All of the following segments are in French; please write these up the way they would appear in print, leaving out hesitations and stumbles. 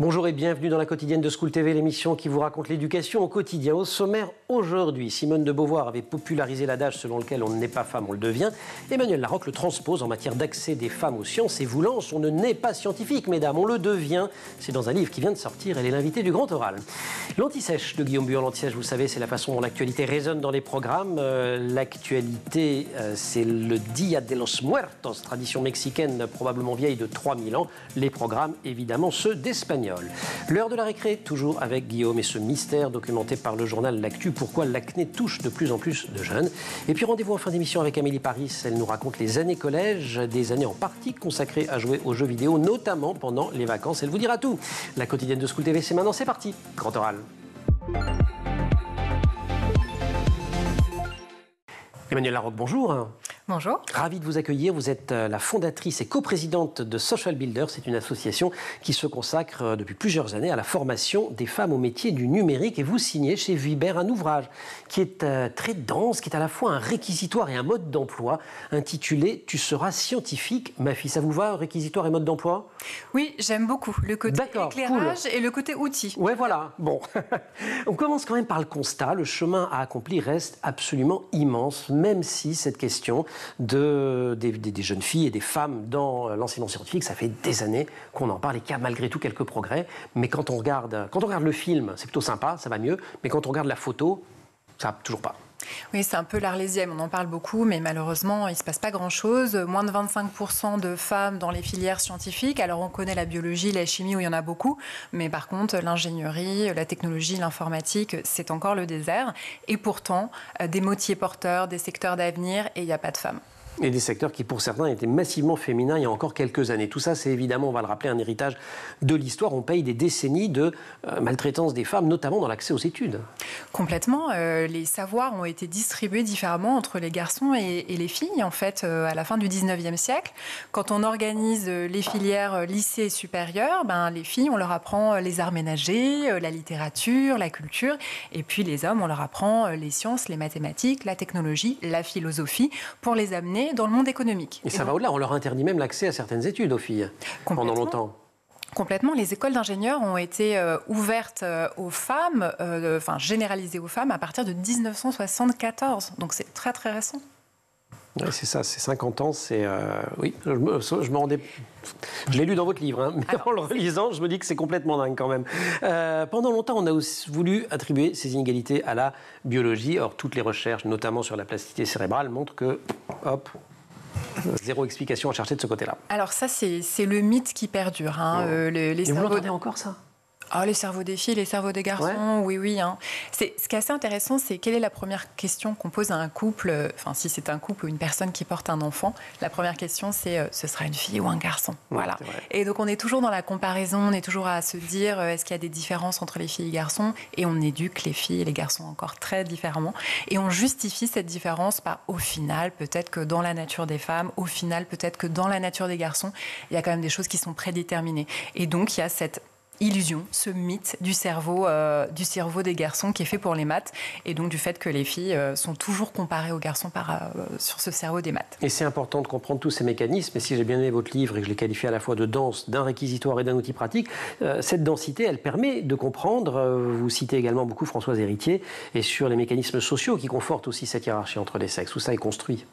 Bonjour et bienvenue dans la quotidienne de School TV, l'émission qui vous raconte l'éducation au quotidien. Au sommaire aujourd'hui, Simone de Beauvoir avait popularisé l'adage selon lequel on ne naît pas femme, on le devient. Emmanuel Larocque le transpose en matière d'accès des femmes aux sciences et vous lance: on ne naît pas scientifique, mesdames, on le devient. C'est dans un livre qui vient de sortir, elle est l'invitée du Grand Oral. L'Anti-Sèche de Guillaume Buan. L'Anti-Sèche, vous savez, c'est la façon dont l'actualité résonne dans les programmes. L'actualité, c'est le Dia de los Muertos, tradition mexicaine probablement vieille de 3000 ans. Les programmes, évidemment, ceux d'Espagnol. L'heure de la récré, toujours avec Guillaume et ce mystère documenté par le journal L'Actu, pourquoi l'acné touche de plus en plus de jeunes. Et puis rendez-vous en fin d'émission avec Amélie Paris, elle nous raconte les années collège, des années en partie consacrées à jouer aux jeux vidéo, notamment pendant les vacances. Elle vous dira tout. La quotidienne de School TV, c'est maintenant, c'est parti. Grand Oral. Emmanuel Larocque, bonjour. Bonjour. Ravi de vous accueillir. Vous êtes la fondatrice et coprésidente de Social Builder. C'est une association qui se consacre depuis plusieurs années à la formation des femmes au métier du numérique. Et vous signez chez Vuibert un ouvrage qui est très dense, qui est à la fois un réquisitoire et un mode d'emploi, intitulé « Tu seras scientifique, ma fille ». Ça vous va, réquisitoire et mode d'emploi? Oui, j'aime beaucoup le côté éclairage et le côté outil. Ouais, voilà. Bon, on commence quand même par le constat. Le chemin à accomplir reste absolument immense, même si cette question des jeunes filles et des femmes dans l'enseignement scientifique, ça fait des années qu'on en parle et qu'il y a malgré tout quelques progrès. Mais quand on regarde le film, c'est plutôt sympa, ça va mieux. Mais quand on regarde la photo, ça va toujours pas. Oui, c'est un peu l'Arlésienne, on en parle beaucoup, mais malheureusement, il ne se passe pas grand-chose. Moins de 25% de femmes dans les filières scientifiques. Alors, on connaît la biologie, la chimie, où il y en a beaucoup. Mais par contre, l'ingénierie, la technologie, l'informatique, c'est encore le désert. Et pourtant, des métiers porteurs, des secteurs d'avenir, et il n'y a pas de femmes. Et des secteurs qui, pour certains, étaient massivement féminins il y a encore quelques années. Tout ça, c'est évidemment, on va le rappeler, un héritage de l'histoire. On paye des décennies de maltraitance des femmes, notamment dans l'accès aux études. Complètement. Les savoirs ont été distribués différemment entre les garçons et les filles, en fait, à la fin du 19e siècle. Quand on organise les filières lycée et supérieures, les filles, on leur apprend les arts ménagers, la littérature, la culture. Et puis les hommes, on leur apprend les sciences, les mathématiques, la technologie, la philosophie, pour les amener dans le monde économique. Et ça va au-delà, on leur interdit même l'accès à certaines études aux filles pendant longtemps. Complètement, les écoles d'ingénieurs ont été ouvertes aux femmes, généralisées aux femmes à partir de 1974. Donc c'est très très récent. Oui, c'est ça, c'est 50 ans, c'est... oui, je me rendais... Je l'ai lu dans votre livre, mais en le relisant, je me dis que c'est complètement dingue quand même. Pendant longtemps, on a aussi voulu attribuer ces inégalités à la biologie. Or, toutes les recherches, notamment sur la plasticité cérébrale, montrent que, hop, zéro explication à chercher de ce côté-là. Alors ça, c'est le mythe qui perdure. Et vous l'entendez encore, ça ? Les cerveaux des filles, les cerveaux des garçons, ouais. oui. Ce qui est assez intéressant, c'est quelle est la première question qu'on pose à un couple, si c'est un couple ou une personne qui porte un enfant, la première question c'est ce sera une fille ou un garçon. Voilà. Et donc on est toujours dans la comparaison, on est toujours à se dire est-ce qu'il y a des différences entre les filles et les garçons, et on éduque les filles et les garçons encore très différemment. Et on justifie cette différence par au final, peut-être que dans la nature des femmes, au final, peut-être que dans la nature des garçons, il y a quand même des choses qui sont prédéterminées. Et donc il y a cette illusion, ce mythe du cerveau des garçons qui est fait pour les maths, et donc du fait que les filles sont toujours comparées aux garçons sur ce cerveau des maths. Et c'est important de comprendre tous ces mécanismes, et si j'ai bien aimé votre livre et que je l'ai qualifié à la fois de dense, d'un réquisitoire et d'un outil pratique, cette densité, elle permet de comprendre, vous citez également beaucoup Françoise Héritier, et sur les mécanismes sociaux qui confortent aussi cette hiérarchie entre les sexes, où ça est construit.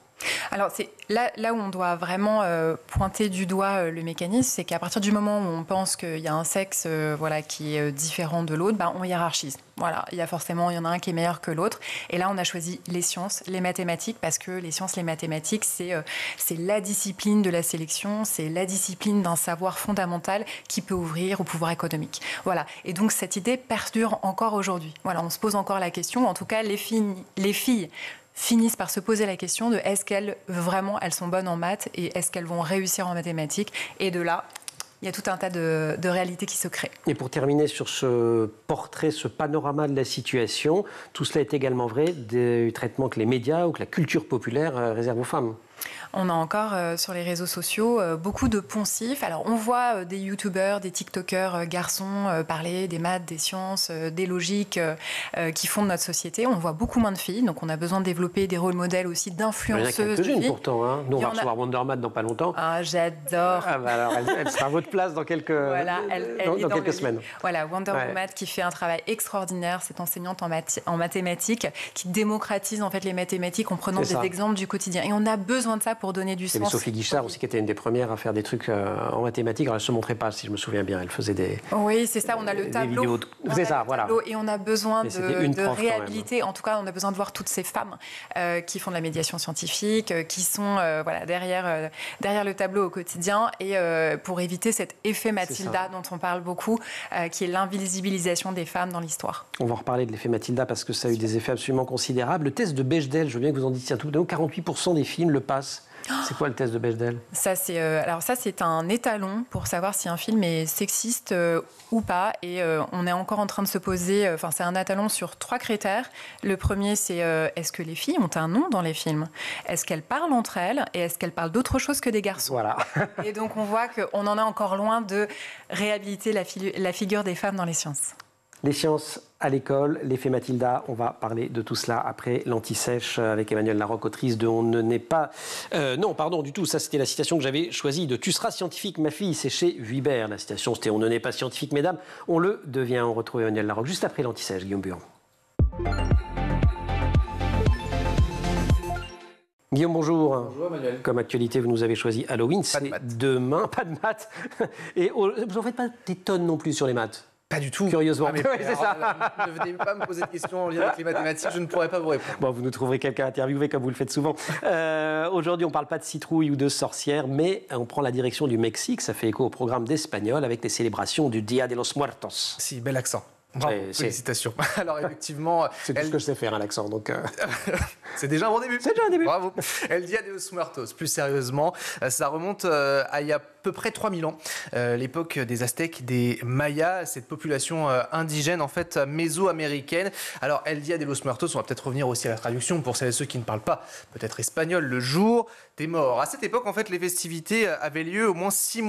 Alors, c'est là où on doit vraiment pointer du doigt le mécanisme, c'est qu'à partir du moment où on pense qu'il y a un sexe qui est différent de l'autre, on hiérarchise. Voilà, il y en a un qui est meilleur que l'autre. Et là, on a choisi les sciences, les mathématiques, parce que les sciences, les mathématiques, c'est la discipline de la sélection, c'est la discipline d'un savoir fondamental qui peut ouvrir au pouvoir économique. Voilà, et donc cette idée perdure encore aujourd'hui. Voilà, on se pose encore la question, en tout cas, les filles finissent par se poser la question de est-ce qu'elles sont bonnes en maths et est-ce qu'elles vont réussir en mathématiques, et de là, il y a tout un tas de réalités qui se créent. Et pour terminer sur ce portrait, ce panorama de la situation, tout cela est également vrai du traitement que les médias ou que la culture populaire réserve aux femmes. On a encore sur les réseaux sociaux beaucoup de poncifs. Alors on voit des youtubeurs, des tiktokers garçons parler des maths, des sciences, des logiques qui font de notre société. On voit beaucoup moins de filles, donc on a besoin de développer des rôles modèles aussi d'influenceuses. Il y en a quelques-unes pourtant. Hein. Nous on va recevoir Wonder Mat dans pas longtemps. Ah, j'adore. Ah, bah alors elle sera à votre place dans quelques, dans quelques semaines. Voilà, Wonder Mat qui fait un travail extraordinaire, cette enseignante en mathématiques qui démocratise en fait les mathématiques en prenant des exemples du quotidien. Et on a besoin de ça pour donner du sens. Il y avait Sophie Guichard aussi qui était une des premières à faire des trucs en mathématiques. Alors, elle ne se montrait pas, si je me souviens bien. Elle faisait des... Oui, c'est ça, on a le tableau. C'est ça, voilà. Et on a besoin de réhabiliter. En tout cas, on a besoin de voir toutes ces femmes qui font de la médiation scientifique, qui sont derrière le tableau au quotidien. Et pour éviter cet effet Mathilda dont on parle beaucoup, qui est l'invisibilisation des femmes dans l'histoire. On va en reparler de l'effet Mathilda parce que ça a eu des effets absolument considérables. Le test de Bechdel, je veux bien que vous en disiez un tout petit peu. 48% des films le passent. C'est quoi le test de Bechdel ? Ça, c'est un étalon pour savoir si un film est sexiste ou pas. Et on est encore en train de se poser... c'est un étalon sur 3 critères. Le premier, c'est est-ce que les filles ont un nom dans les films ? Est-ce qu'elles parlent entre elles ? Et est-ce qu'elles parlent d'autre chose que des garçons ? Voilà. Et donc, on voit qu'on en est encore loin de réhabiliter la figure des femmes dans les sciences. Les sciences à l'école, l'effet Mathilda, on va parler de tout cela après l'anti-sèche avec Emmanuelle Larocque, autrice de On ne naît pas... non, pardon, du tout, ça c'était la citation que j'avais choisie de « Tu seras scientifique, ma fille », c'est chez Vuibert. La citation c'était « On ne naît pas scientifique, mesdames, on le devient ». On retrouve Emmanuelle Larocque juste après l'anti-sèche, Guillaume Buron. Guillaume, bonjour. Bonjour Emmanuel. Comme actualité, vous nous avez choisi Halloween, c'est demain, pas de maths. Et vous n'en faites pas des tonnes non plus sur les maths ? Pas du tout. Curieusement. Oui, c'est ça. Ne venez pas me poser de questions en lien avec les mathématiques, je ne pourrais pas vous répondre. Bon, vous nous trouverez quelqu'un à interviewer comme vous le faites souvent. Aujourd'hui, on ne parle pas de citrouille ou de sorcière, mais on prend la direction du Mexique. Ça fait écho au programme d'espagnol avec les célébrations du Dia de los Muertos. Si, bel accent. Bravo, félicitations. Alors effectivement... C'est tout ce que je sais faire, un accent, donc... C'est déjà un bon début. C'est déjà un début. Bravo. El Dia de los Muertos, plus sérieusement, ça remonte à il y a peu près 3000 ans, l'époque des Aztèques, des Mayas, cette population indigène en fait mésoaméricaine. Alors El Dia de los Muertos, on va peut-être revenir aussi à la traduction pour celles et ceux qui ne parlent pas peut-être espagnol, le jour des morts. À cette époque, en fait, les festivités avaient lieu au moins 6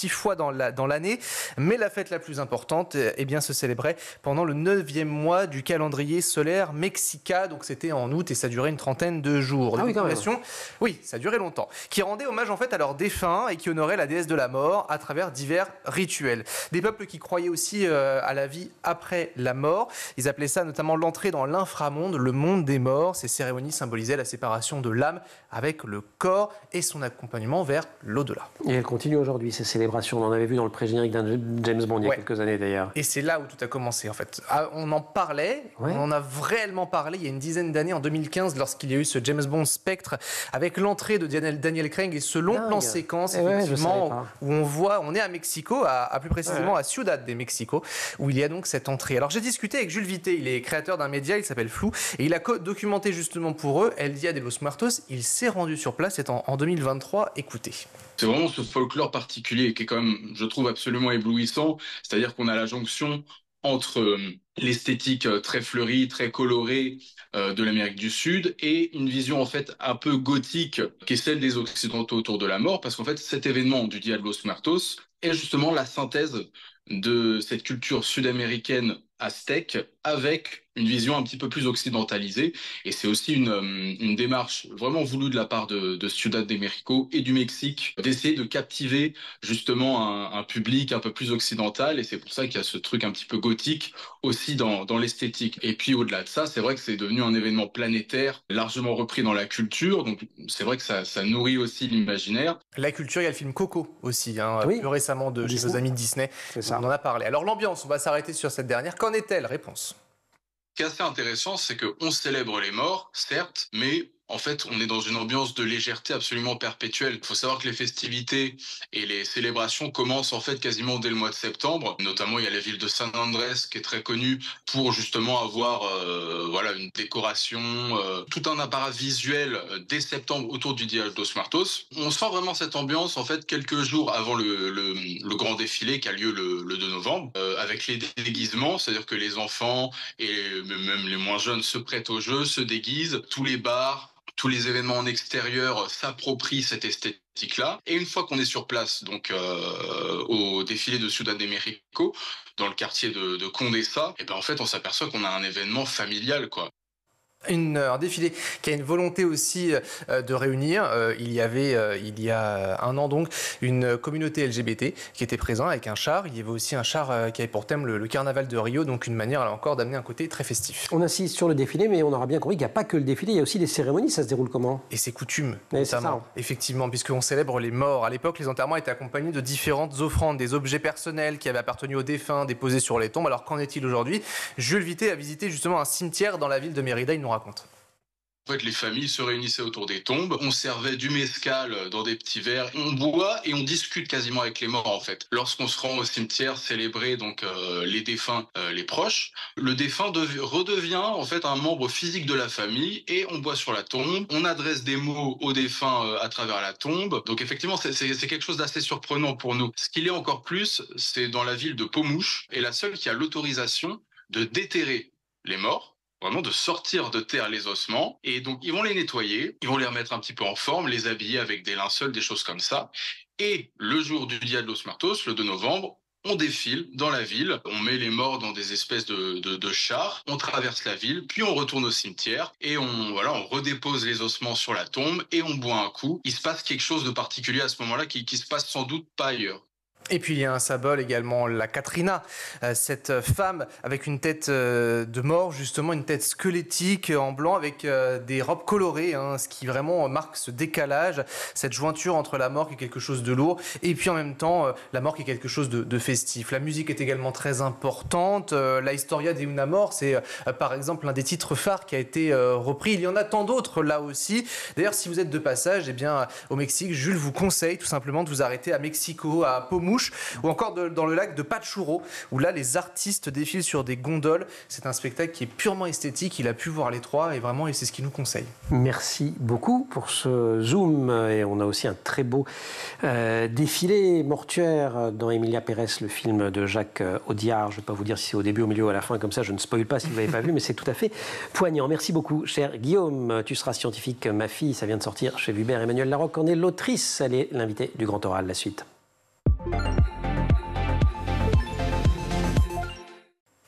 fois dans l'année, mais la fête la plus importante, eh bien, se célébrait pendant le 9e mois du calendrier solaire mexicain, donc c'était en août et ça durait une trentaine de jours. Oui, ça durait longtemps, qui rendait hommage en fait à leurs défunts et qui honorait la déesse de la mort à travers divers rituels. Des peuples qui croyaient aussi à la vie après la mort. Ils appelaient ça notamment l'entrée dans l'inframonde, le monde des morts. Ces cérémonies symbolisaient la séparation de l'âme avec le corps et son accompagnement vers l'au-delà. Et elles continuent aujourd'hui, ces célébrations. On en avait vu dans le pré-générique d'un James Bond il y a quelques années d'ailleurs. Et c'est là où tout a commencé en fait. On en parlait, on en a réellement parlé il y a une dizaine d'années, en 2015, lorsqu'il y a eu ce James Bond Spectre avec l'entrée de Daniel Craig et ce long plan séquence effectivement où on est à Mexico, plus précisément à Ciudad de Mexico, où il y a donc cette entrée. Alors j'ai discuté avec Jules Vité, il est créateur d'un média, il s'appelle Flou, et il a documenté justement pour eux El Dia de los Muertos. Il s'est rendu sur place, c'est en 2023. Écoutez. C'est vraiment ce folklore particulier qui est quand même, je trouve, absolument éblouissant. C'est-à-dire qu'on a la jonction entre l'esthétique très fleurie, très colorée de l'Amérique du Sud et une vision en fait un peu gothique qui est celle des Occidentaux autour de la mort, parce qu'en fait cet événement du Dia de los Muertos est justement la synthèse de cette culture sud-américaine aztèque avec une vision un petit peu plus occidentalisée, et c'est aussi une démarche vraiment voulue de la part de Ciudad de México et du Mexique d'essayer de captiver justement un public un peu plus occidental, et c'est pour ça qu'il y a ce truc un petit peu gothique aussi dans l'esthétique. Et puis au-delà de ça, c'est vrai que c'est devenu un événement planétaire largement repris dans la culture, donc c'est vrai que ça nourrit aussi l'imaginaire. La culture, il y a le film Coco aussi, plus récemment de chez nos amis de Disney, on en a parlé. Alors l'ambiance, on va s'arrêter sur cette dernière, qu'en est-elle ? Réponse. Ce qui est assez intéressant, c'est qu'on célèbre les morts, certes, mais en fait, on est dans une ambiance de légèreté absolument perpétuelle. Il faut savoir que les festivités et les célébrations commencent en fait quasiment dès le mois de septembre. Notamment, il y a la ville de San Andrés qui est très connue pour justement avoir une décoration, tout un apparat visuel dès septembre autour du Dia de los Muertos. On sent vraiment cette ambiance en fait quelques jours avant le grand défilé qui a lieu le 2 novembre, avec les déguisements, c'est-à-dire que les enfants et même les moins jeunes se prêtent au jeu, se déguisent, tous les bars, tous les événements en extérieur s'approprient cette esthétique-là. Et une fois qu'on est sur place, donc au défilé de Ciudad de México, dans le quartier de Condesa, et ben en fait on s'aperçoit qu'on a un événement familial, quoi. Un défilé qui a une volonté aussi de réunir. Il y avait, il y a un an donc, une communauté LGBT qui était présente avec un char. Il y avait aussi un char qui avait pour thème le carnaval de Rio, donc une manière là encore d'amener un côté très festif. On insiste sur le défilé, mais on aura bien compris qu'il n'y a pas que le défilé, il y a aussi des cérémonies. Ça se déroule comment? Et ses coutumes, notamment. C'est ça, hein. Effectivement, puisqu'on célèbre les morts. À l'époque, les enterrements étaient accompagnés de différentes offrandes, des objets personnels qui avaient appartenu aux défunts, déposés sur les tombes. Alors qu'en est-il aujourd'hui? Jules Vité a visité justement un cimetière dans la ville de Mérida, il nous raconte. En fait, les familles se réunissaient autour des tombes, on servait du mezcal dans des petits verres, on boit et on discute quasiment avec les morts en fait. Lorsqu'on se rend au cimetière célébrer donc les défunts, les proches, le défunt redevient en fait un membre physique de la famille et on boit sur la tombe, on adresse des mots aux défunts à travers la tombe. Donc effectivement, c'est quelque chose d'assez surprenant pour nous. Ce qu'il est encore plus, c'est dans la ville de Pomouche, et la seule qui a l'autorisation de déterrer les morts, vraiment de sortir de terre les ossements, et donc ils vont les nettoyer, ils vont les remettre un petit peu en forme, les habiller avec des linceuls, des choses comme ça, et le jour du Dia de los Muertos, le 2 novembre, on défile dans la ville, on met les morts dans des espèces de chars, on traverse la ville, puis on retourne au cimetière, et on redépose les ossements sur la tombe, et on boit un coup. Il se passe quelque chose de particulier à ce moment-là qui se passe sans doute pas ailleurs. Et puis il y a un symbole également, la Catrina, cette femme avec une tête de mort, justement une tête squelettique en blanc avec des robes colorées, hein, ce qui vraiment marque ce décalage, cette jointure entre la mort qui est quelque chose de lourd et puis en même temps la mort qui est quelque chose de festif. La musique est également très importante, la Historia de una mort, c'est par exemple l'un des titres phares qui a été repris. Il y en a tant d'autres là aussi. D'ailleurs, si vous êtes de passage, eh bien, au Mexique, Jules vous conseille tout simplement de vous arrêter à Mexico, à Pomouche, ou encore dans le lac de Pachuro, où là les artistes défilent sur des gondoles. C'est un spectacle qui est purement esthétique, il a pu voir les trois et vraiment c'est ce qu'il nous conseille. Merci beaucoup pour ce zoom, et on a aussi un très beau défilé mortuaire dans Emilia Pérez, le film de Jacques Audiard. Je ne vais pas vous dire si c'est au début, au milieu ou à la fin, comme ça je ne spoil pas si vous ne l'avez pas vu, mais c'est tout à fait poignant. Merci beaucoup, cher Guillaume. Tu seras scientifique, ma fille, ça vient de sortir chez Hubert. Emmanuelle Larocque en est l'autrice, elle est l'invitée du Grand Oral. La suite.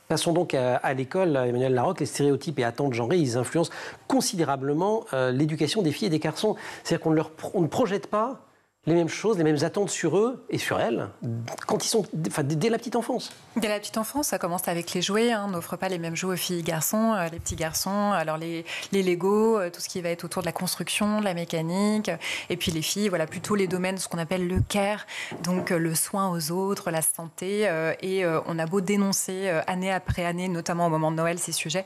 Passons donc à l'école, Emmanuelle Larocque. Les stéréotypes et attentes genrées, ils influencent considérablement l'éducation des filles et des garçons. C'est-à-dire qu'on ne projette pas les mêmes choses, les mêmes attentes sur eux et sur elles, quand ils sont, dès la petite enfance. Dès la petite enfance, ça commence avec les jouets. On n'offre pas les mêmes jouets aux filles et garçons. Les petits garçons, alors les Lego, tout ce qui va être autour de la construction, de la mécanique. Et puis les filles, voilà, plutôt les domaines, ce qu'on appelle le care, donc le soin aux autres, la santé. Et on a beau dénoncer année après année, notamment au moment de Noël, ces sujets.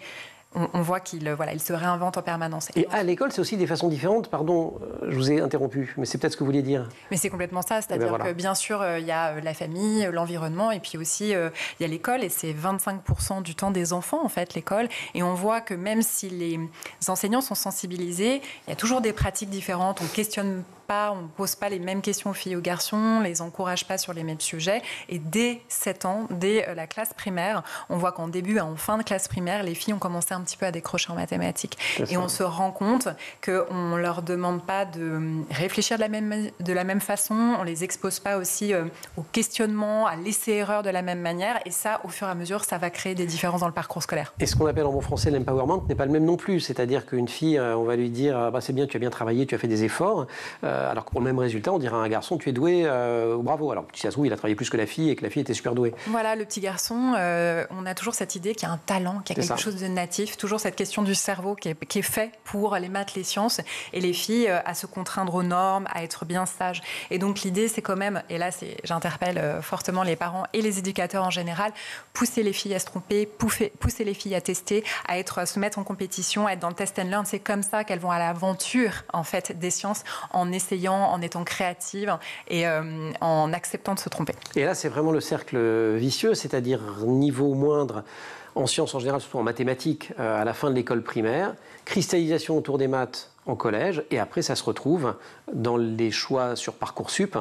On voit qu'il se réinvente en permanence. Et à l'école, c'est aussi des façons différentes. Pardon, je vous ai interrompu, mais c'est peut-être ce que vous vouliez dire. Mais c'est complètement ça. C'est-à-dire que bien sûr, il y a la famille, l'environnement, et puis aussi, il y a l'école. Et c'est 25% du temps des enfants, en fait, l'école. Et on voit que même si les enseignants sont sensibilisés, il y a toujours des pratiques différentes. On ne questionne pas, on ne pose pas les mêmes questions aux filles et aux garçons, on ne les encourage pas sur les mêmes sujets. Et dès 7 ans, dès la classe primaire, on voit qu'en début et en fin de classe primaire, les filles ont commencé un petit peu à décrocher en mathématiques. Et on se rend compte qu'on ne leur demande pas de réfléchir de la même façon, on ne les expose pas aussi au questionnement, à l'essai-erreur de la même manière. Et ça, au fur et à mesure, ça va créer des différences dans le parcours scolaire. Et ce qu'on appelle en bon français l'empowerment n'est pas le même non plus. C'est-à-dire qu'une fille, on va lui dire c'est bien, tu as bien travaillé, tu as fait des efforts. Alors que pour le même résultat, on dirait à un garçon, tu es doué, bravo. Alors si ça se trouve, il a travaillé plus que la fille et que la fille était super douée. Voilà, le petit garçon, on a toujours cette idée qu'il y a un talent, qu'il y a quelque chose de natif, toujours cette question du cerveau qui est fait pour les maths, les sciences, et les filles à se contraindre aux normes, à être bien sages. Et donc l'idée, c'est quand même, et là j'interpelle fortement les parents et les éducateurs en général, pousser les filles à se tromper, pousser les filles à tester, à se mettre en compétition, à être dans le test and learn. C'est comme ça qu'elles vont à l'aventure en fait des sciences, en essayant, en étant créatives et en acceptant de se tromper. Et là, c'est vraiment le cercle vicieux, c'est-à-dire niveau moindre en sciences en général, surtout en mathématiques, à la fin de l'école primaire, cristallisation autour des maths en collège, et après ça se retrouve dans les choix sur Parcoursup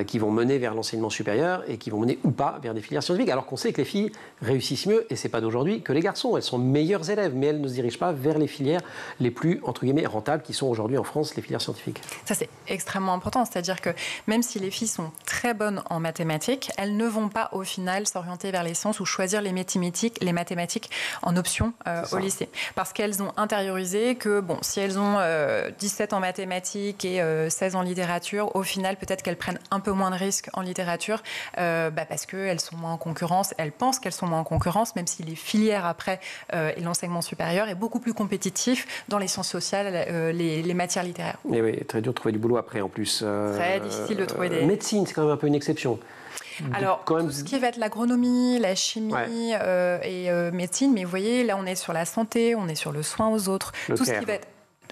qui vont mener vers l'enseignement supérieur et qui vont mener ou pas vers des filières scientifiques, alors qu'on sait que les filles réussissent mieux, et c'est pas d'aujourd'hui, que les garçons. Elles sont meilleures élèves, mais elles ne se dirigent pas vers les filières les plus, entre guillemets, rentables, qui sont aujourd'hui en France les filières scientifiques. Ça, c'est extrêmement important, c'est-à-dire que même si les filles sont très bonnes en mathématiques, elles ne vont pas au final s'orienter vers les sciences ou choisir les mathématiques en option au lycée, parce qu'elles ont intériorisé que, bon, si elles ont 17 en mathématiques et 16 en littérature, au final, peut-être qu'elles prennent un peu moins de risques en littérature parce qu'elles sont moins en concurrence. Elles pensent qu'elles sont moins en concurrence, même si les filières après et l'enseignement supérieur est beaucoup plus compétitif dans les sciences sociales, les matières littéraires. Mais oui, très dur de trouver du boulot après en plus. Très difficile de trouver des... Médecine, c'est quand même un peu une exception. Alors, tout ce qui va être l'agronomie, la chimie et médecine, mais vous voyez, là, on est sur la santé, on est sur le soin aux autres. Tout ce qui va être...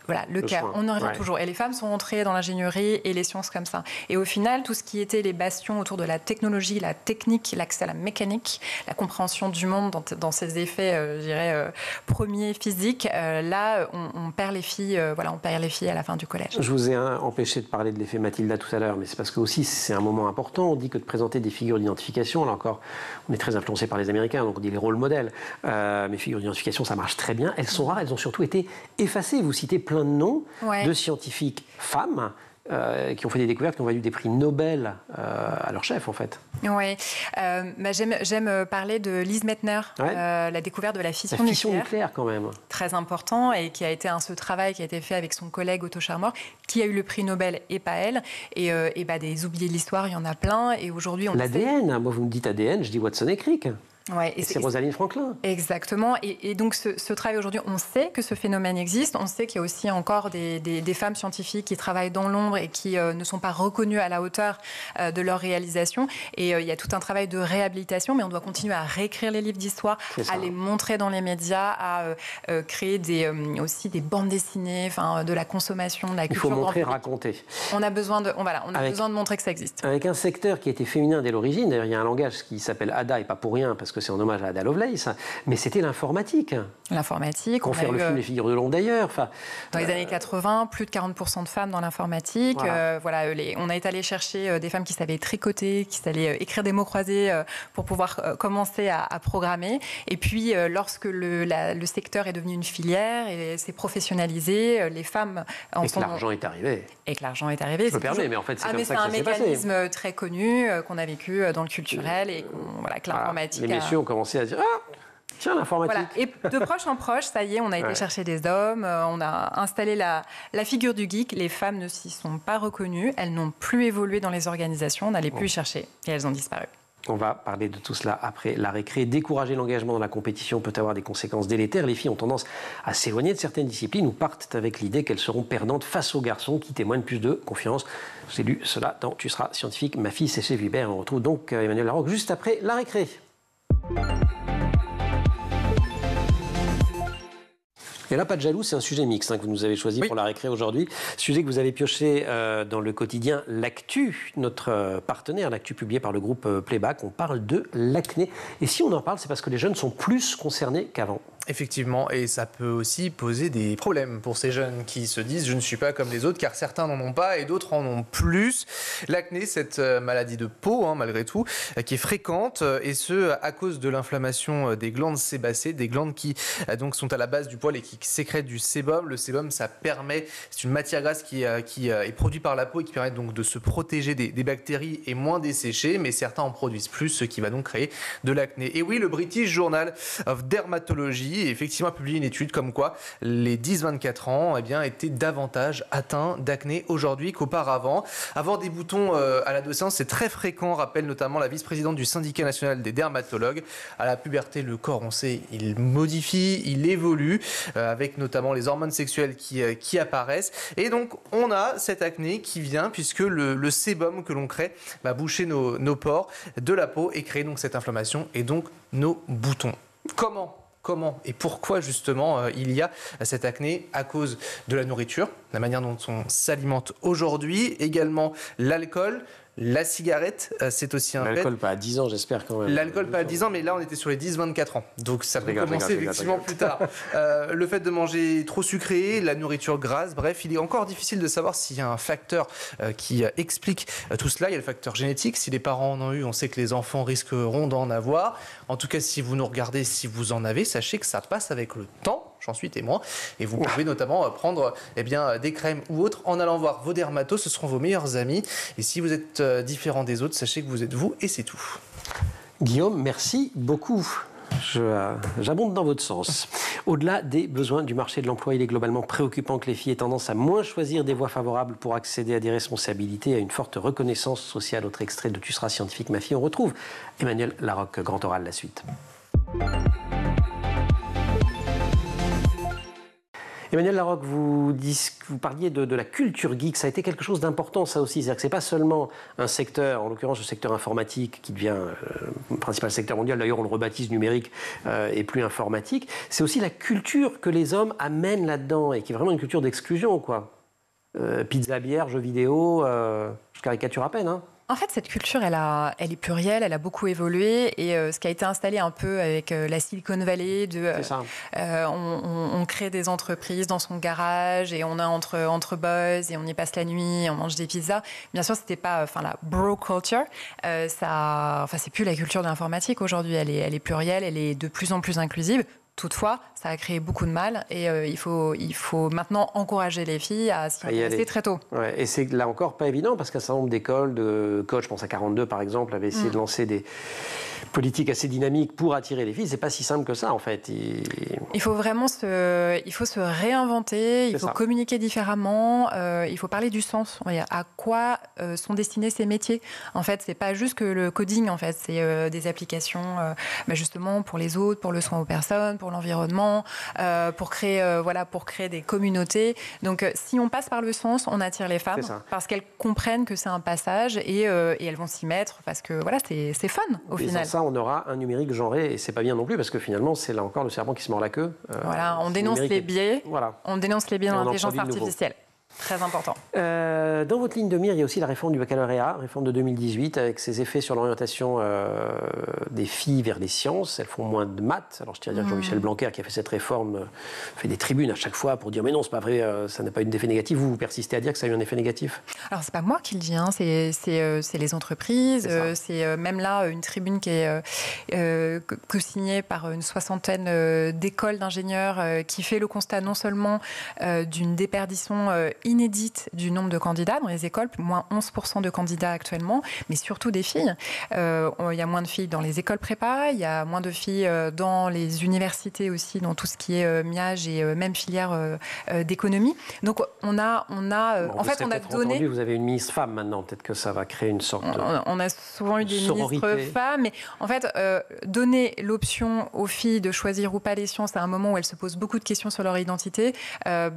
Voilà, le cas, on en revient toujours. Et les femmes sont entrées dans l'ingénierie et les sciences comme ça. Et au final, tout ce qui était les bastions autour de la technologie, la technique, l'accès à la mécanique, la compréhension du monde dans ses effets, je dirais, premiers physiques, là, on perd les filles, on perd les filles à la fin du collège. Je vous ai empêché de parler de l'effet Mathilda tout à l'heure, mais c'est parce que aussi c'est un moment important. On dit que de présenter des figures d'identification, là encore, on est très influencé par les Américains, donc on dit les rôles modèles. Mais figures d'identification, ça marche très bien. Elles sont rares, elles ont surtout été effacées. Vous citez plein de noms de scientifiques femmes qui ont fait des découvertes, qui ont valu des prix Nobel à leur chef, en fait. Oui. J'aime parler de Lise Meitner, la découverte de la fission nucléaire, quand même. Très important, et qui a été ce travail qui a été fait avec son collègue Otto Scharmer, qui a eu le prix Nobel et pas elle. Et des oubliés de l'histoire, il y en a plein. Et aujourd'hui, on l'ADN, moi, vous me dites ADN, je dis Watson et Crick. Ouais, et c'est Rosalind Franklin. Exactement. Et donc, ce travail aujourd'hui, on sait que ce phénomène existe. On sait qu'il y a aussi encore des femmes scientifiques qui travaillent dans l'ombre et qui ne sont pas reconnues à la hauteur de leur réalisation. Et il y a tout un travail de réhabilitation, mais on doit continuer à réécrire les livres d'histoire, à les montrer dans les médias, à créer aussi des bandes dessinées, de la consommation, de la culture. Il faut montrer, raconter. On a besoin de montrer que ça existe. Avec un secteur qui était féminin dès l'origine. D'ailleurs, il y a un langage qui s'appelle Ada, et pas pour rien, parce que c'est en hommage à Ada Lovelace, mais c'était l'informatique. L'informatique. On fait le film Les figures de l'ombre d'ailleurs. Dans les années 80, plus de 40% de femmes dans l'informatique. Voilà. On est allé chercher des femmes qui savaient tricoter, qui savaient écrire des mots croisés pour pouvoir commencer à programmer. Et puis, lorsque le secteur est devenu une filière et s'est professionnalisé, les femmes... Et que l'argent est arrivé. Et que l'argent est arrivé. Je me permets, mais en fait, c'est comme ça que ça s'est passé. C'est un mécanisme très connu qu'on a vécu dans le culturel et que l'informatique... Les messieurs ont commencé à dire tiens, l'informatique. Voilà. Et de proche en proche, ça y est, on a été chercher des hommes, on a installé la figure du geek. Les femmes ne s'y sont pas reconnues, elles n'ont plus évolué dans les organisations, on n'allait plus y chercher et elles ont disparu. On va parler de tout cela après la récré. Décourager l'engagement dans la compétition peut avoir des conséquences délétères. Les filles ont tendance à s'éloigner de certaines disciplines ou partent avec l'idée qu'elles seront perdantes face aux garçons qui témoignent plus de confiance. J'ai lu cela dans Tu seras scientifique, ma fille, c'est chez Vibert. On retrouve donc Emmanuelle Larocque juste après la récré. Et là, pas de jaloux, c'est un sujet mixte que vous nous avez choisi pour la récré aujourd'hui. Sujet que vous avez pioché dans le quotidien L'Actu, notre partenaire, L'Actu publié par le groupe Playback. On parle de l'acné. Et si on en parle, c'est parce que les jeunes sont plus concernés qu'avant. Effectivement, et ça peut aussi poser des problèmes pour ces jeunes qui se disent « je ne suis pas comme les autres » car certains n'en ont pas et d'autres en ont plus. L'acné, cette maladie de peau, malgré tout, qui est fréquente, et ce, à cause de l'inflammation des glandes sébacées, des glandes qui donc sont à la base du poil et qui sécrètent du sébum. Le sébum, ça permet, c'est une matière grasse qui est produite par la peau et qui permet donc de se protéger des bactéries et moins dessécher, mais certains en produisent plus, ce qui va donc créer de l'acné. Et oui, le British Journal of Dermatology effectivement a publié une étude comme quoi les 10-24 ans étaient davantage atteints d'acné aujourd'hui qu'auparavant. Avoir des boutons à l'adolescence, c'est très fréquent, rappelle notamment la vice-présidente du syndicat national des dermatologues. À la puberté, le corps, on sait, il modifie, il évolue, avec notamment les hormones sexuelles qui apparaissent. Et donc, on a cette acné qui vient puisque le sébum que l'on crée va boucher nos pores de la peau et créer donc cette inflammation et donc nos boutons. Comment et pourquoi justement il y a cette acné? À cause de la nourriture, la manière dont on s'alimente aujourd'hui, également l'alcool, La cigarette, c'est aussi un fait. L'alcool pas à 10 ans, j'espère quand même. L'alcool pas à 10 ans, mais là on était sur les 10-24 ans. Donc ça peut commencer effectivement plus tard. Le fait de manger trop sucré, la nourriture grasse, bref, il est encore difficile de savoir s'il y a un facteur qui explique tout cela. Il y a le facteur génétique. Si les parents en ont eu, on sait que les enfants risqueront d'en avoir. En tout cas, si vous nous regardez, si vous en avez, sachez que ça passe avec le temps. J'en suis témoin. Et vous pouvez notamment prendre des crèmes ou autres en allant voir vos dermatos. Ce seront vos meilleurs amis. Et si vous êtes différent des autres, sachez que vous êtes vous et c'est tout. Guillaume, merci beaucoup. J'abonde dans votre sens. Au-delà des besoins du marché de l'emploi, il est globalement préoccupant que les filles aient tendance à moins choisir des voies favorables pour accéder à des responsabilités et à une forte reconnaissance sociale. Autre extrait de Tu seras scientifique, ma fille. On retrouve Emmanuelle Larocque, grand oral, la suite. Emmanuelle Larocque, vous parliez de la culture geek, ça a été quelque chose d'important ça aussi, c'est-à-dire que ce n'est pas seulement un secteur, en l'occurrence le secteur informatique qui devient le principal secteur mondial, d'ailleurs on le rebaptise numérique et plus informatique, c'est aussi la culture que les hommes amènent là-dedans et qui est vraiment une culture d'exclusion, quoi. Pizza, bière, jeux vidéo, je caricature à peine, hein. En fait, cette culture, elle est plurielle, elle a beaucoup évolué. Et ce qui a été installé un peu avec la Silicon Valley, on crée des entreprises dans son garage et on a entre boys et on y passe la nuit, on mange des pizzas. Bien sûr, c'était pas, la bro culture. C'est plus la culture de l'informatique aujourd'hui. Elle est plurielle, elle est de plus en plus inclusive. Toutefois, ça a créé beaucoup de mal et il faut maintenant encourager les filles à s'y intéresser très tôt. Ouais, et c'est là encore pas évident parce qu'un certain nombre d'écoles, de coachs, je pense à 42 par exemple, avaient essayé de lancer des politiques assez dynamiques pour attirer les filles. C'est pas si simple que ça en fait. Il faut vraiment se réinventer, il faut communiquer différemment, il faut parler du sens. À quoi sont destinés ces métiers? En fait, c'est pas juste que le coding, en fait, c'est des applications justement pour les autres, pour le soin aux personnes, pour l'environnement, pour créer des communautés. Donc, si on passe par le sens, on attire les femmes parce qu'elles comprennent que c'est un passage et elles vont s'y mettre parce que c'est fun au final. Ça, on aura un numérique genré et c'est pas bien non plus parce que finalement, c'est là encore le serpent qui se mord la queue. On dénonce les biais. On dénonce les biais dans l'intelligence artificielle. Très important. Dans votre ligne de mire, il y a aussi la réforme du baccalauréat, réforme de 2018, avec ses effets sur l'orientation des filles vers les sciences. Elles font moins de maths. Alors je tiens à dire que Jean-Michel Blanquer, qui a fait cette réforme, fait des tribunes à chaque fois pour dire mais non, c'est pas vrai, ça n'a pas eu d'effet négatif. Vous persistez à dire que ça a eu un effet négatif? Alors c'est pas moi qui le dis, hein. C'est les entreprises. C'est même là une tribune qui est co-signée par une soixantaine d'écoles d'ingénieurs qui fait le constat non seulement d'une déperdition inédite du nombre de candidats dans les écoles, moins 11% de candidats actuellement, mais surtout des filles. Il y a moins de filles dans les écoles prépa, il y a moins de filles dans les universités aussi, dans tout ce qui est MIAGE et même filière d'économie. Donc on a donné... Vous avez une ministre femme maintenant, peut-être que ça va créer une sorte de on a souvent eu des sororité. ministres femmes, mais en fait, donner l'option aux filles de choisir ou pas les sciences à un moment où elles se posent beaucoup de questions sur leur identité,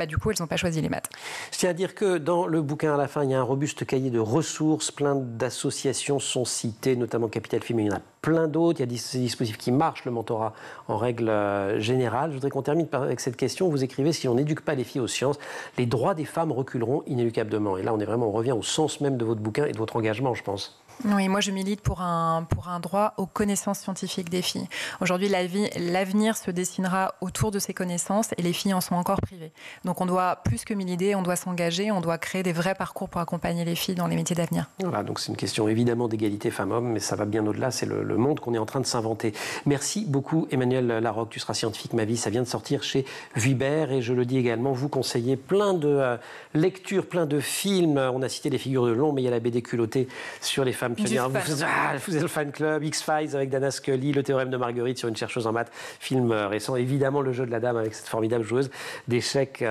du coup, elles n'ont pas choisi les maths. Je tiens à dire que dans le bouquin, à la fin, il y a un robuste cahier de ressources. Plein d'associations sont citées, notamment Capital Film, mais il y en a plein d'autres. Il y a ces dispositifs qui marchent, le mentorat en règle générale. Je voudrais qu'on termine avec cette question. Vous écrivez, si on n'éduque pas les filles aux sciences, les droits des femmes reculeront inéluctablement. Et là, on revient au sens même de votre bouquin et de votre engagement, je pense. Oui, moi je milite pour un droit aux connaissances scientifiques des filles. Aujourd'hui, l'avenir se dessinera autour de ces connaissances et les filles en sont encore privées. Donc on doit, plus que militer, on doit s'engager, on doit créer des vrais parcours pour accompagner les filles dans les métiers d'avenir. Voilà, donc c'est une question évidemment d'égalité femmes-hommes, mais ça va bien au-delà, c'est le monde qu'on est en train de s'inventer. Merci beaucoup Emmanuelle Larocque, Tu seras scientifique, ma vie, ça vient de sortir chez Vuibert et je le dis également, vous conseillez plein de lectures, plein de films. On a cité les figures de l'ombre, mais il y a la BD culottée sur les femmes pionnières. Vous avez le fan club, X-Files avec Dana Scully, le théorème de Marguerite sur une chercheuse en maths, film récent, évidemment le jeu de la dame avec cette formidable joueuse d'échecs.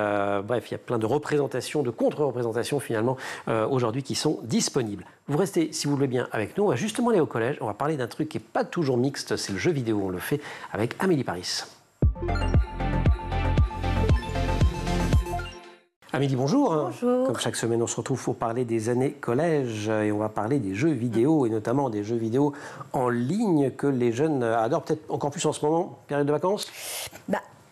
Bref, il y a plein de représentations, de contre-représentations finalement aujourd'hui qui sont disponibles. Vous restez, si vous le voulez bien, avec nous. On va justement aller au collège. On va parler d'un truc qui n'est pas toujours mixte, c'est le jeu vidéo. On le fait avec Amélie Paris. Amélie, bonjour. Bonjour. Comme chaque semaine, on se retrouve pour parler des années collège et on va parler des jeux vidéo et notamment des jeux vidéo en ligne que les jeunes adorent, peut-être encore plus en ce moment, période de vacances.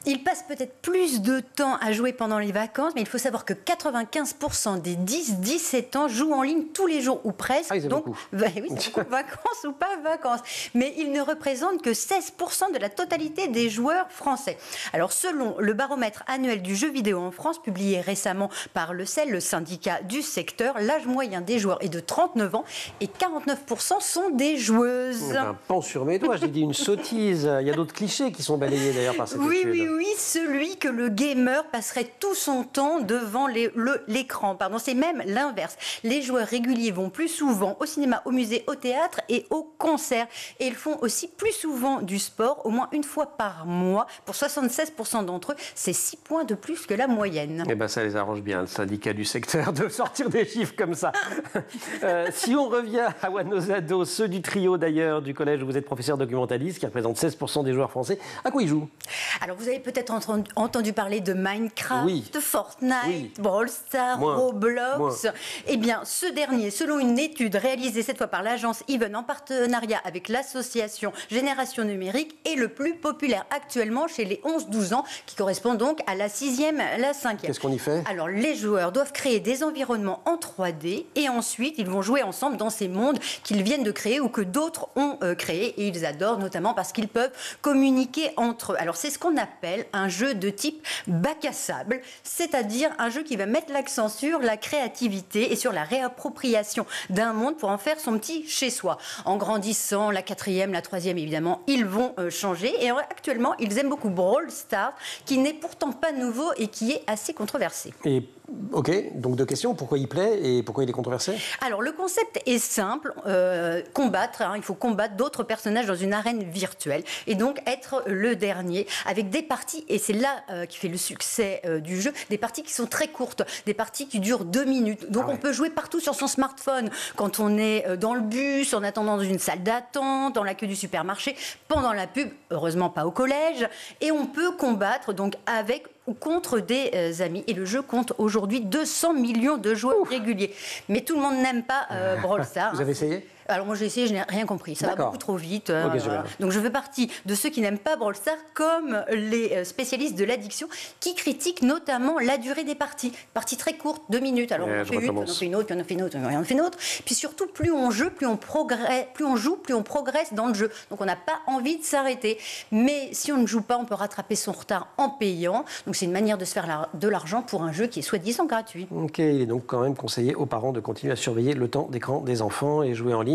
Ils passent peut-être plus de temps à jouer pendant les vacances, mais il faut savoir que 95% des 10-17 ans jouent en ligne tous les jours ou presque. Ah, donc, oui, c'est beaucoup, vacances ou pas vacances. Mais ils ne représentent que 16% de la totalité des joueurs français. Alors, selon le baromètre annuel du jeu vidéo en France, publié récemment par le CEL, le syndicat du secteur, l'âge moyen des joueurs est de 39 ans et 49% sont des joueuses. Un pan sur mes doigts, j'ai dit une sottise. Il y a d'autres clichés qui sont balayés d'ailleurs par cette étude. Oui, celui que le gamer passerait tout son temps devant l'écran. C'est même l'inverse. Les joueurs réguliers vont plus souvent au cinéma, au musée, au théâtre et au concert. Et ils font aussi plus souvent du sport, au moins une fois par mois. Pour 76% d'entre eux, c'est 6 points de plus que la moyenne. Eh bien, ça les arrange bien, le syndicat du secteur, de sortir des chiffres comme ça. Si on revient à Wanosado, ceux du trio d'ailleurs, du collège où vous êtes professeur documentaliste, qui représente 16% des joueurs français, à quoi ils jouent? Alors, vous avez peut-être entendu parler de Minecraft, de Fortnite, Brawl Stars, Roblox. Eh bien, ce dernier, selon une étude réalisée cette fois par l'agence Even en partenariat avec l'association Génération Numérique, est le plus populaire actuellement chez les 11-12 ans, qui correspond donc à la 6e, la 5e. Qu'est-ce qu'on y fait? Alors, les joueurs doivent créer des environnements en 3D et ensuite, ils vont jouer ensemble dans ces mondes qu'ils viennent de créer ou que d'autres ont créés. Et ils adorent notamment parce qu'ils peuvent communiquer entre eux. Alors, c'est ce qu'on appelle un jeu de type bac à sable, c'est-à-dire un jeu qui va mettre l'accent sur la créativité et sur la réappropriation d'un monde pour en faire son petit chez-soi. En grandissant, la 4e, la 3e, évidemment, ils vont changer. Et actuellement, ils aiment beaucoup Brawl Stars, qui n'est pourtant pas nouveau et qui est assez controversé. Ok, donc deux questions. Pourquoi il plaît et pourquoi il est controversé? Alors, le concept est simple. Combattre, il faut combattre d'autres personnages dans une arène virtuelle. Et donc, être le dernier avec des parties, et c'est là qui fait le succès du jeu, des parties qui sont très courtes, des parties qui durent 2 minutes. Donc, on peut jouer partout sur son smartphone. Quand on est dans le bus, en attendant dans une salle d'attente, dans la queue du supermarché, pendant la pub, heureusement pas au collège. Et on peut combattre donc avec ou contre des amis. Et le jeu compte aujourd'hui 200 millions de joueurs réguliers. Mais tout le monde n'aime pas Brawl Stars. Vous avez essayé? Alors moi j'ai essayé, je n'ai rien compris. Ça va beaucoup trop vite. Okay, voilà. Donc je fais partie de ceux qui n'aiment pas Brawl Stars, comme les spécialistes de l'addiction, qui critiquent notamment la durée des parties. Parties très courtes, 2 minutes. Alors on en fait une, puis on en fait une autre, puis on en fait une autre, puis on en fait une autre. Puis surtout, plus on joue, plus on joue, plus on progresse dans le jeu. Donc on n'a pas envie de s'arrêter. Mais si on ne joue pas, on peut rattraper son retard en payant. Donc c'est une manière de se faire de l'argent pour un jeu qui est soi-disant gratuit. Ok, il est donc quand même conseillé aux parents de continuer à surveiller le temps d'écran des enfants et jouer en ligne,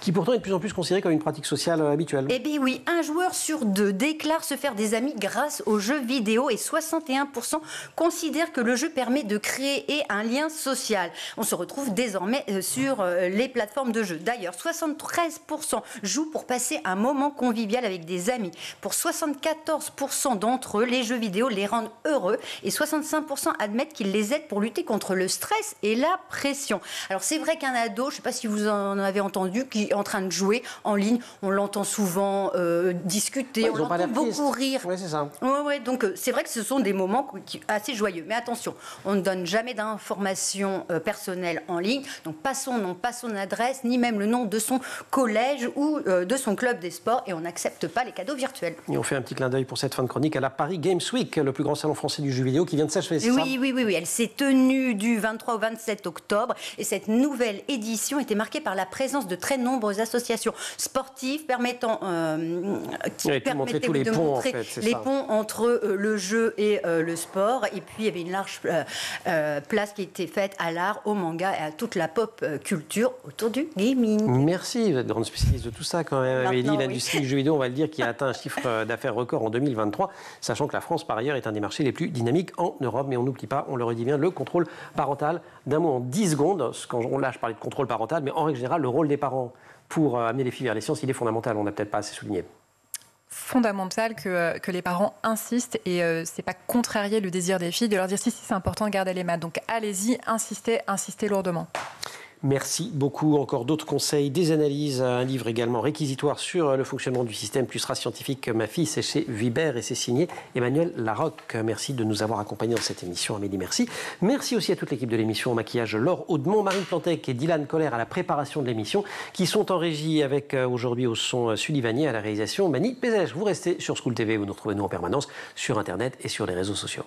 qui pourtant est de plus en plus considéré comme une pratique sociale habituelle. Eh bien oui, 1 joueur sur 2 déclare se faire des amis grâce aux jeux vidéo et 61% considèrent que le jeu permet de créer un lien social. On se retrouve désormais sur les plateformes de jeux. D'ailleurs, 73% jouent pour passer un moment convivial avec des amis. Pour 74% d'entre eux, les jeux vidéo les rendent heureux et 65% admettent qu'ils les aident pour lutter contre le stress et la pression. Alors c'est vrai qu'un ado, je ne sais pas si vous en avez entendu, qui est en train de jouer en ligne, on l'entend souvent discuter, on l'entend beaucoup rire. Oui, c'est ça. Ouais, donc c'est vrai que ce sont des moments assez joyeux. Mais attention, on ne donne jamais d'informations personnelles en ligne, donc pas son nom, pas son adresse, ni même le nom de son collège ou de son club des sports, et on n'accepte pas les cadeaux virtuels. Et on fait un petit clin d'œil pour cette fin de chronique à la Paris Games Week, le plus grand salon français du jeu vidéo qui vient de s'achever, c'est ça? Oui, elle s'est tenue du 23 au 27 octobre, et cette nouvelle édition était marquée par la présence de très nombreuses associations sportives permettant de montrer tous les ponts, en fait, les ponts entre le jeu et le sport. Et puis il y avait une large place qui était faite à l'art, au manga et à toute la pop culture autour du gaming. Merci, vous êtes grande spécialiste de tout ça quand même, Amélie. L'industrie du jeu vidéo, on va le dire, qui a atteint un chiffre d'affaires record en 2023, sachant que la France, par ailleurs, est un des marchés les plus dynamiques en Europe. Mais on n'oublie pas, on le redit bien, le contrôle parental. D'un mot en 10 secondes, là je parlais de contrôle parental, mais en règle générale, le rôle des parents pour amener les filles vers les sciences, il est fondamental. On n'a peut-être pas assez souligné. Fondamental que les parents insistent, et c'est pas contrarier le désir des filles de leur dire si c'est important de garder les maths. Donc allez-y, insistez lourdement. Merci beaucoup. Encore d'autres conseils, des analyses, un livre également réquisitoire sur le fonctionnement du système plus race scientifique. Ma fille, c'est chez Vibert et c'est signé Emmanuel Larocque. Merci de nous avoir accompagnés dans cette émission. Amélie, merci. Merci aussi à toute l'équipe de l'émission au maquillage, Laure Audemont, Marine Plantec et Dylan Colère à la préparation de l'émission, qui sont en régie avec aujourd'hui au son Sullivannier, à la réalisation Mani Pézèche. Vous restez sur School TV, vous nous retrouvez nous en permanence sur Internet et sur les réseaux sociaux.